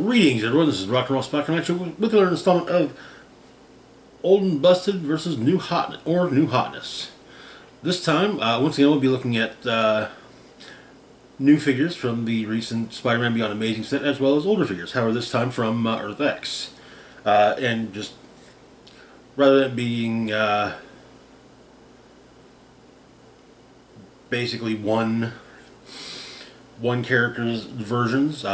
Greetings, everyone. This is Rock and Roll Spot Connection with another installment of Old and Busted versus New Hotness. This time, once again, we'll be looking at new figures from the recent Spider-Man Beyond Amazing set, as well as older figures. However, this time from Earth X, and just rather than being basically one character's versions.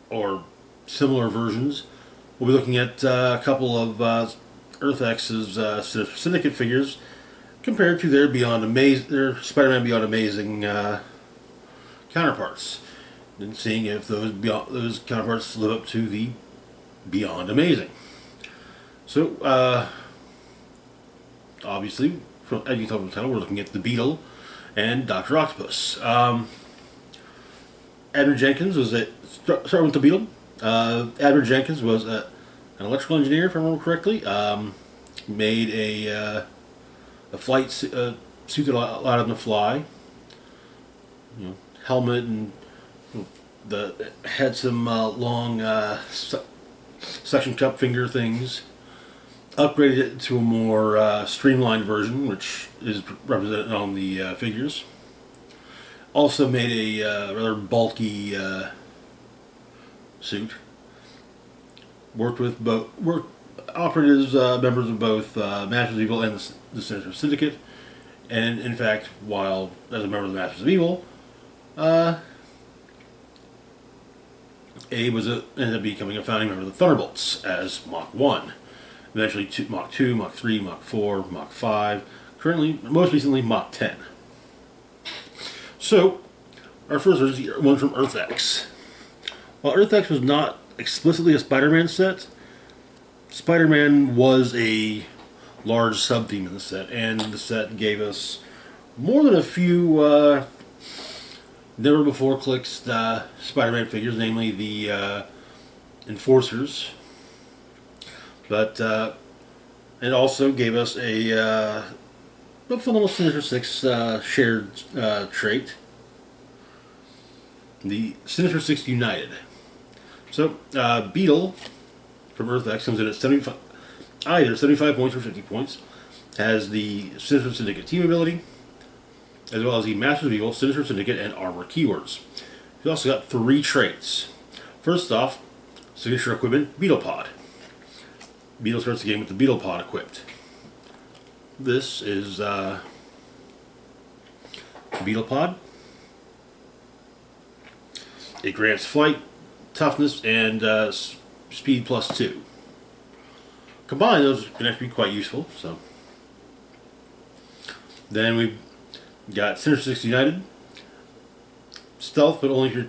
Or similar versions. We'll be looking at a couple of Earth X's Syndicate figures compared to their Spider-Man Beyond Amazing counterparts, and seeing if those counterparts live up to the Beyond Amazing. So, obviously, as you can tell from the title, we're looking at the Beetle and Doctor Octopus. Admiral Jenkins was starting with the Beetle. Admiral Jenkins was an electrical engineer, if I remember correctly. Made a flight suit that allowed him to fly. Helmet, and had some long suction cup finger things. Upgraded it to a more streamlined version, which is represented on the figures. Also made a rather bulky suit. Operated as members of both Masters of Evil and the Sinister Syndicate, and in fact, while as a member of the Masters of Evil, Abe ended up becoming a founding member of the Thunderbolts as Mach 1. Eventually Mach 2, Mach 3, Mach 4, Mach 5. Currently, most recently, Mach 10. So, our first is one from Earth X. While Earth X was not explicitly a Spider-Man set, Spider-Man was a large sub-theme in the set, and the set gave us more than a few never-before-clicked Spider-Man figures, namely the Enforcers. But it also gave us a fundamental Sinister Six shared trait, the Sinister Six United. So, Beetle from Earth X comes in at either 75 points or 50 points, has the Sinister Syndicate team ability, as well as the Masters of Evil, Sinister Syndicate, and Armor keywords. He's also got 3 traits. First off, signature equipment, Beetle Pod. Beetle starts the game with the Beetle Pod equipped. This is Beetle Pod. It grants flight, toughness, and speed +2. Combined, those can actually be quite useful. So, then we've got Sinister Six United. Stealth, but only if your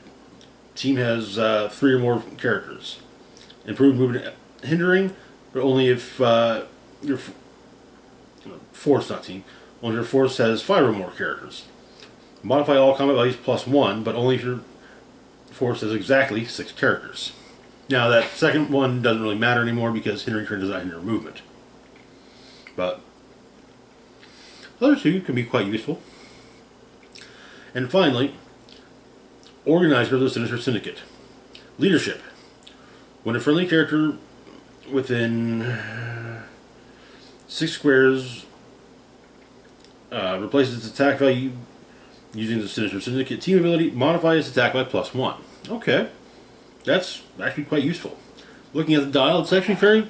team has 3 or more characters. Improved movement hindering, but only if your force, not team, only your force has 5 or more characters. Modify all combat values +1, but only if your force has exactly 6 characters. Now that second one doesn't really matter anymore because hindering turn does not hinder movement. But the other 2 can be quite useful. And finally, Organizer of the Sinister Syndicate. Leadership. When a friendly character within 6 squares replaces its attack value using the Sinister Syndicate team ability, modify its attack by +1. Okay. That's actually quite useful. Looking at the dial, it's actually very...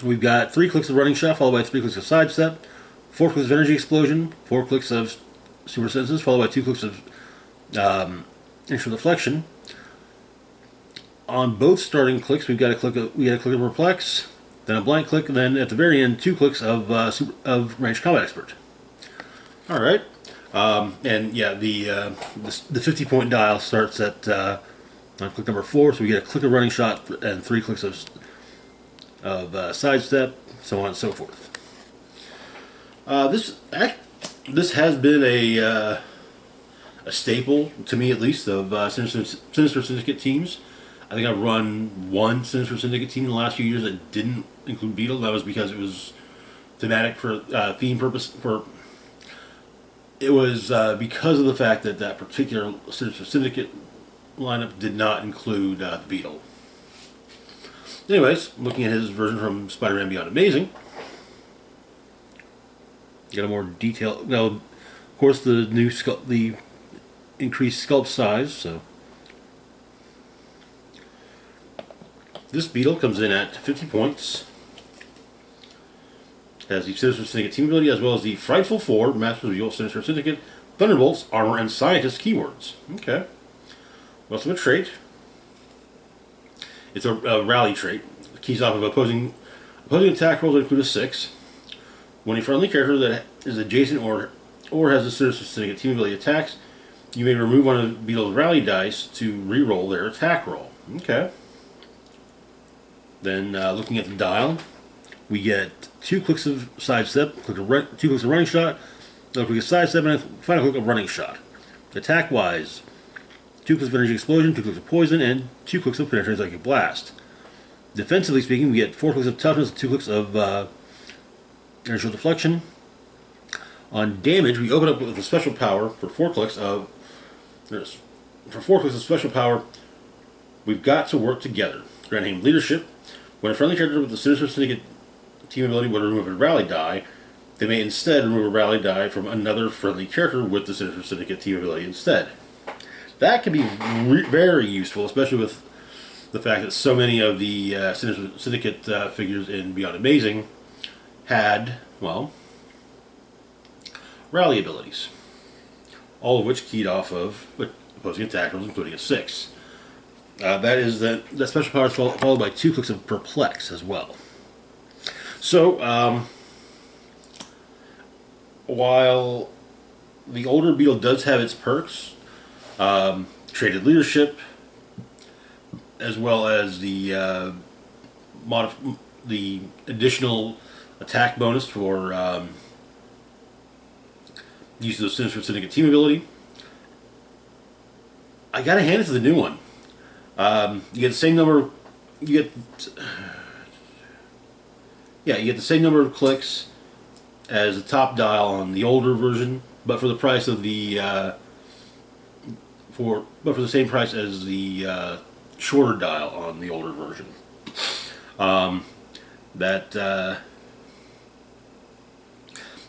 We've got 3 clicks of Running Shot, followed by 3 clicks of Sidestep, 4 clicks of Energy Explosion, 4 clicks of Super Senses, followed by 2 clicks of Initial Deflection. On both starting clicks, we got a click of Perplex, then a blank click, and then at the very end, 2 clicks of Ranged Combat Expert. All right, and yeah, the 50-point dial starts at on click number 4, so we get a click of Running Shot and 3 clicks of Sidestep, so on and so forth. This has been a staple, to me at least, of Sinister Syndicate teams. I think I've run one Sinister Syndicate team in the last few years that didn't include Beetle. That was because it was thematic for theme purpose. It was because of the fact that that particular Sinister Syndicate lineup did not include the Beetle. Anyways, looking at his version from Spider-Man Beyond Amazing, got a more detailed. Now, of course, the new the increased sculpt size. So this Beetle comes in at 50 points. Has the Sinister Syndicate team ability as well as the Frightful Four, Masters of the Old Sinister Syndicate, Thunderbolts, Armor, and Scientist keywords. Okay. Ultimate trait. It's a rally trait. The keys off of opposing attack rolls include a 6. When a friendly character that is adjacent or has a Sinister Syndicate team ability attacks, you may remove one of Beetle's rally dice to re-roll their attack roll. Okay. Then looking at the dial, we get 2 clicks of sidestep, 2 clicks of running shot, another click of sidestep, and a final click of running shot. Attack-wise, 2 clicks of energy explosion, 2 clicks of poison, and 2 clicks of penetrating psychic blast. Defensively speaking, we get 4 clicks of toughness, 2 clicks of inertial deflection. On damage, we open up with a special power for 4 clicks of special power. We've got to work together. Granting him leadership. When a friendly character with the Sinister Syndicate team ability would remove a rally die, they may instead remove a rally die from another friendly character with the Sinister Syndicate team ability instead. That can be very useful, especially with the fact that so many of the Sinister Syndicate figures in Beyond Amazing had, well, rally abilities. All of which keyed off of opposing attack rolls, including a 6. That special power is followed by 2 clicks of Perplex as well. So, while the older Beetle does have its perks, traded leadership, as well as the additional attack bonus for use of the Sinister Syndicate team ability, I gotta hand it to the new one. You get the same number. You get the same number of clicks as the top dial on the older version, but for the price of the for the same price as the shorter dial on the older version.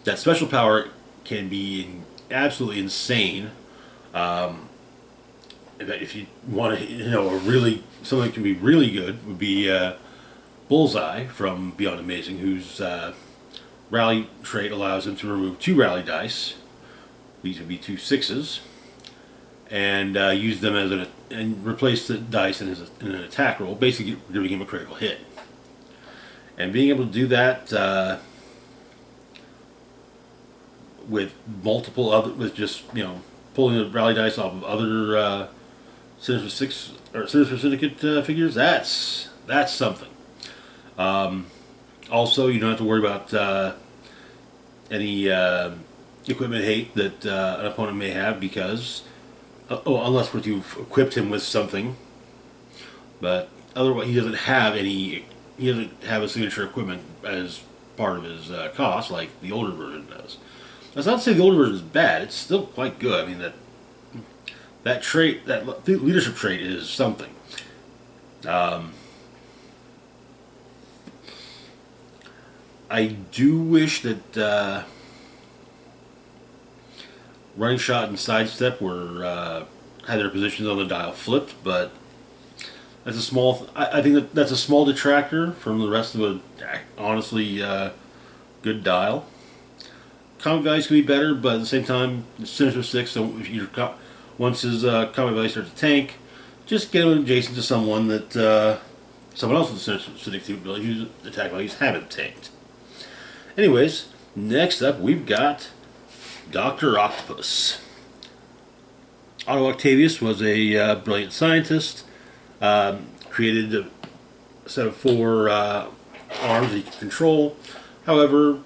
That special power can be absolutely insane. If you want to, something that can be really good would be Bullseye from Beyond Amazing, whose rally trait allows him to remove 2 rally dice. These would be 2 6s, and use them and replace the dice in an attack roll, basically giving him a critical hit. And being able to do that with pulling the rally dice off of other Sinister Syndicate figures, that's something. Also, you don't have to worry about any equipment hate that an opponent may have because, unless you've equipped him with something, but otherwise he doesn't have a signature equipment as part of his cost like the older version does. That's not to say the older version is bad; it's still quite good. I mean that trait, that leadership trait, is something. I do wish that running shot and sidestep had their positions on the dial flipped, but that's a small. I think that's a small detractor from the rest of a honestly good dial. Combat values can be better, but at the same time, it's Sinister 6, so if once his combat value starts to tank, just get him adjacent to someone that someone else with the Sinister Syndicate ability whose attack values haven't tanked. Anyways, next up we've got Dr. Octopus. Otto Octavius was a brilliant scientist, created a set of 4 arms that he could control. However,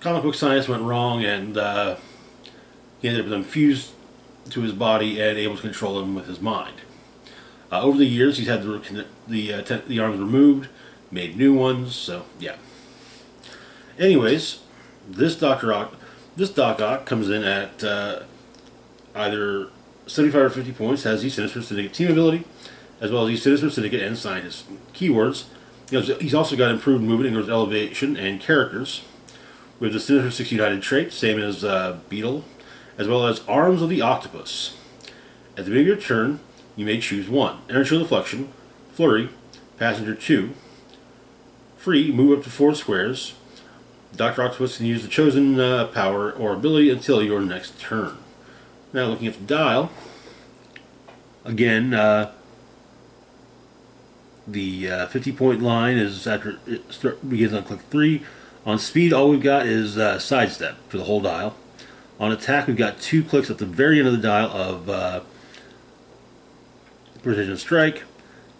comic book science went wrong, and he ended up with them fused to his body and able to control them with his mind. Over the years, he's had the arms removed, made new ones. So yeah. Anyways, this Doc Ock comes in at either 75 or 50 points, has the Sinister Syndicate team ability, as well as the Sinister Syndicate and Scientist keywords. He's also got improved movement, increased elevation, and characters. With the Sinister Six United trait, same as Beetle, as well as Arms of the Octopus. At the beginning of your turn, you may choose one. Energy Deflection, Flurry, Passenger 2, Free, move up to 4 squares. Dr. Octopus can use the chosen power or ability until your next turn. Now looking at the dial, again, the 50-point line is after it begins on click 3. On speed, all we've got is sidestep for the whole dial. On attack, we've got 2 clicks at the very end of the dial of precision strike.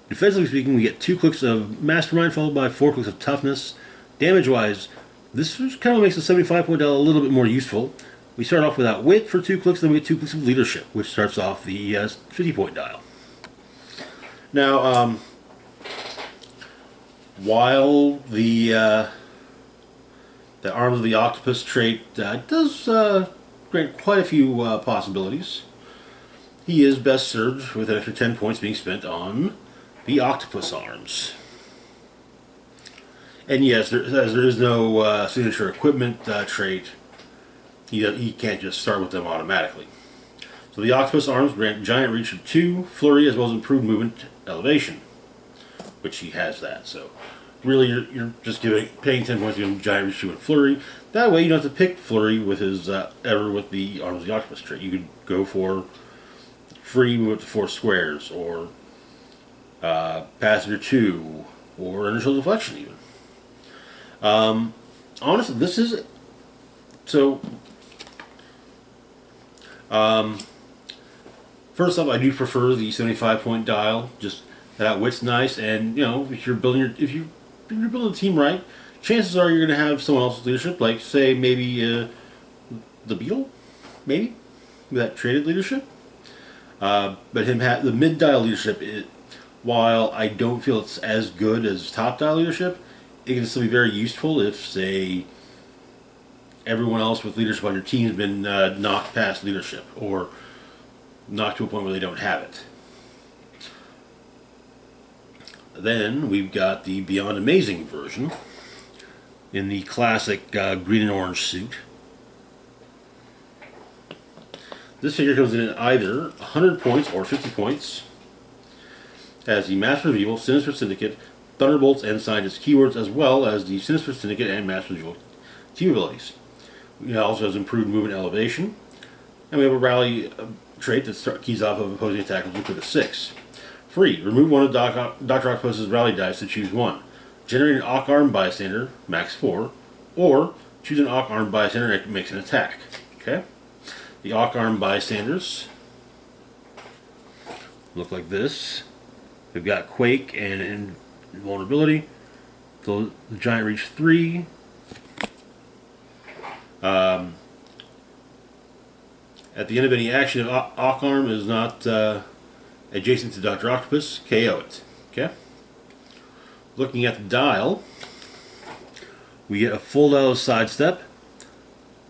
Defensively speaking, we get 2 clicks of mastermind followed by 4 clicks of toughness. Damage-wise, this kind of makes the 75-point dial a little bit more useful. We start off without wit for 2 clicks, then we get 2 clicks of leadership, which starts off the 50-point dial. Now, while the Arms of the Octopus trait does grant quite a few possibilities, he is best served with an extra 10 points being spent on the Octopus Arms. And yes, as there is no signature equipment trait, he can't just start with them automatically. So the Octopus Arms grant giant reach of 2, flurry, as well as improved movement elevation, which he has that. So really, you're just paying 10 points to give him giant reach 2 and flurry. That way, you don't have to pick flurry with his with the Arms of the Octopus trait. You could go for free, move up to 4 squares, or Passenger 2, or Initial Deflection even. Honestly, this is so. First off, I do prefer the 75-point dial. Just that outwit's nice, and if you're building the team right, chances are you're going to have someone else's leadership, like say maybe the Beetle, maybe with that traded leadership. But the mid dial leadership, while I don't feel it's as good as top dial leadership, it can still be very useful if, say, everyone else with leadership on your team has been knocked past leadership, or knocked to a point where they don't have it. Then we've got the Beyond Amazing version in the classic green and orange suit. This figure comes in at either 100 points or 50 points. Has the Master of Evil, Sinister Syndicate, Thunderbolts, and Scientist keywords, as well as the Sinister Syndicate and Master of Evil team abilities. It also has improved movement elevation, and we have a rally trait that keys off of opposing attackers with a 6. Free, remove one of Dr. Octopus's rally dice to choose one. Generate an Ock Arm bystander, max 4, or choose an Ock Arm bystander and it makes an attack. Okay? The Ock Arm bystanders look like this. We've got Quake and Invulnerability. The Giant Reach 3. At the end of any action, if Ock Arm is not adjacent to Dr. Octopus, KO it. Okay? Looking at the dial, we get a full dial of sidestep.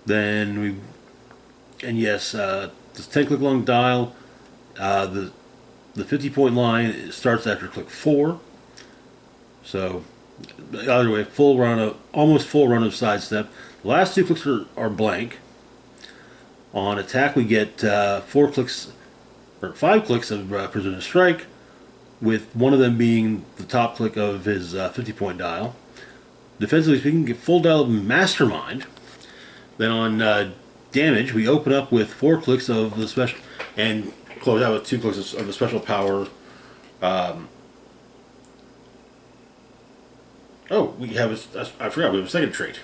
Then this 10-click long dial, the 50-point line starts after click 4. So either way, almost full run of sidestep. The last 2 clicks are blank. On attack, we get 5 clicks of Precision Strike, with one of them being the top click of his 50-point dial. Defensively speaking, get full dial of Mastermind. Then on damage, we open up with 4 clicks of the special, and close out with 2 clicks of the special power. We have I forgot, we have a second trait.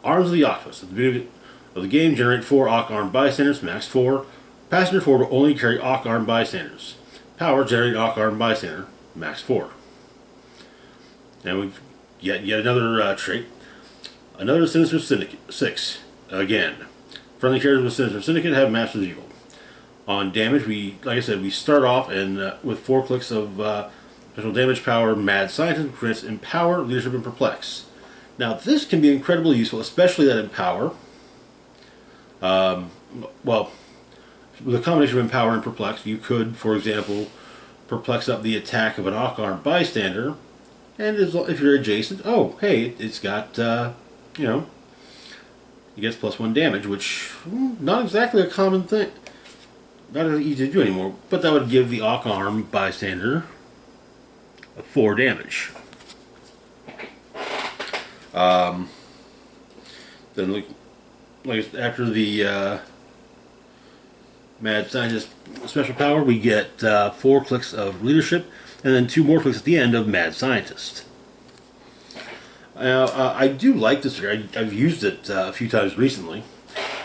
Arms of the Octopus. At the beginning of the game, generate 4 Ock Arm bystanders, max 4. Passenger 4 will only carry Ock Arm bystanders. Power, generate Ock Arm bystander, max 4. And we've yet another trait. Another Sinister Syndicate, 6. Again. Friendly characters with Sinister Syndicate have Master of Evil. On damage, like I said, we start off with 4 clicks of special damage power, Mad Scientist, grants Empower, Leadership, and Perplex. Now, this can be incredibly useful, especially that Empower. If with a combination of Empower and Perplex, you could, for example, perplex up the attack of an off-armed bystander, and if you're adjacent, oh, hey, it's got, you know, it gets +1 damage, which, not exactly a common thing. Not as easy to do anymore, but that would give the off-armed bystander 4 damage. Then, like after the Mad Scientist special power, we get 4 clicks of leadership, and then 2 more clicks at the end of Mad Scientist. Now, I do like this figure. I've used it a few times recently.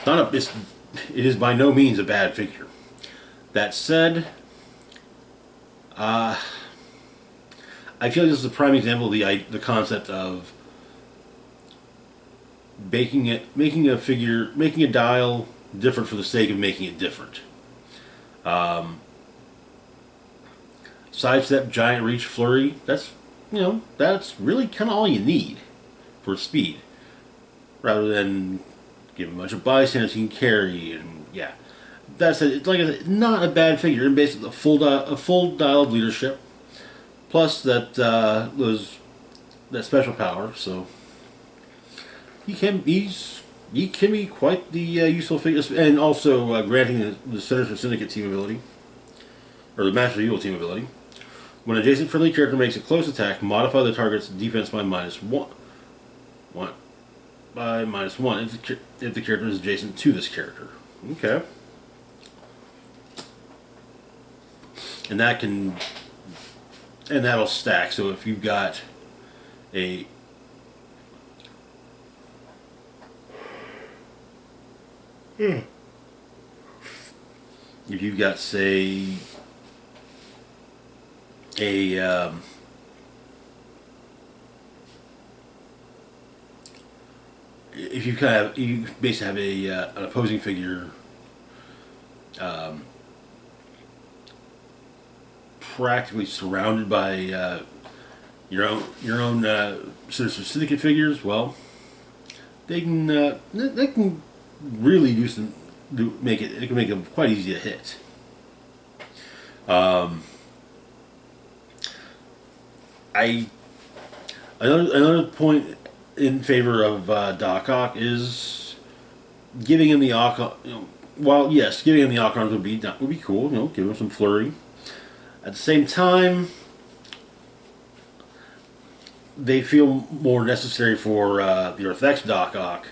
It is by no means a bad figure. That said, I feel like this is a prime example of the concept of making a dial different for the sake of making it different. Sidestep, giant reach, flurry. That's really kind of all you need for speed, rather than give a bunch of bystanders you can carry, and yeah, that's it. Like I said, not a bad figure, and basically a full dial of leadership, plus that special power. So he can be quite the useful figure, and also granting the Sinister Syndicate team ability, or the Master of Evil team ability. When an adjacent friendly character makes a close attack, modify the target's defense by -1. By -1 if the character is adjacent to this character. Okay. And that'll stack. So if you've got a if you've got, say, if you basically have an opposing figure practically surrounded by your own Sinister Syndicate figures, well, they can really make it quite easy to hit. Another point in favor of Doc Ock is giving him the Ock. While yes, giving him the Ock arms would be cool. Give him some flurry. At the same time, they feel more necessary for the Earth X Doc Ock,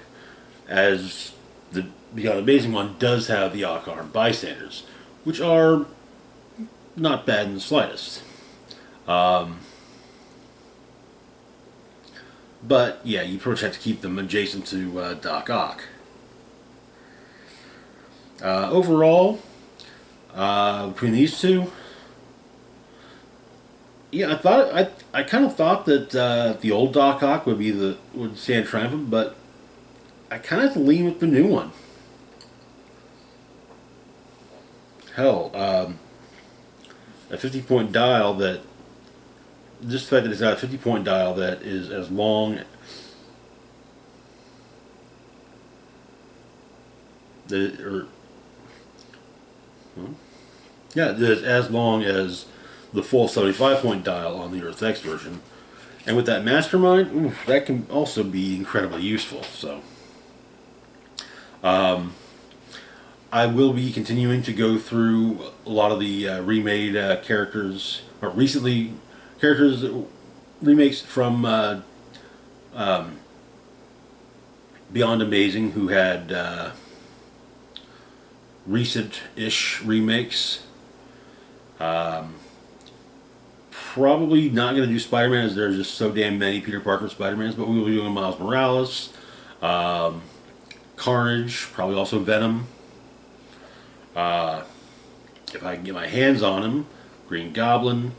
as the Beyond Amazing one does have the Ock arm bystanders, which are not bad in the slightest. But yeah, you pretty much have to keep them adjacent to Doc Ock. Overall, between these two, yeah, I kind of thought that the old Doc Ock would stand triumphant, but I kind of have to lean with the new one. Hell, a 50-point dial that. Just the fact that it's got a 50-point dial that is as long as long as the full 75-point dial on the Earth X version, and with that Mastermind, that can also be incredibly useful. So, I will be continuing to go through a lot of the remade characters, or recently. Characters remakes from Beyond Amazing, who had recent-ish remakes. Probably not going to do Spider-Man, as there's just so damn many Peter Parker Spider-Mans, but we will be doing Miles Morales, Carnage, probably also Venom. If I can get my hands on him, Green Goblin.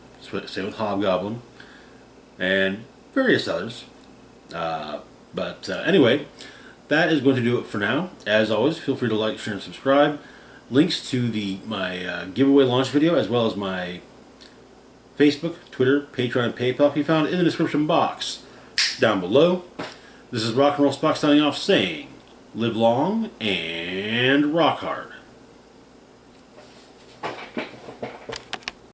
Same with Hobgoblin, and various others. But anyway, that is going to do it for now. As always, feel free to like, share, and subscribe. Links to my giveaway launch video, as well as my Facebook, Twitter, Patreon, and PayPal can be found in the description box down below. This is Rock and Roll Spock signing off, saying, live long and rock hard.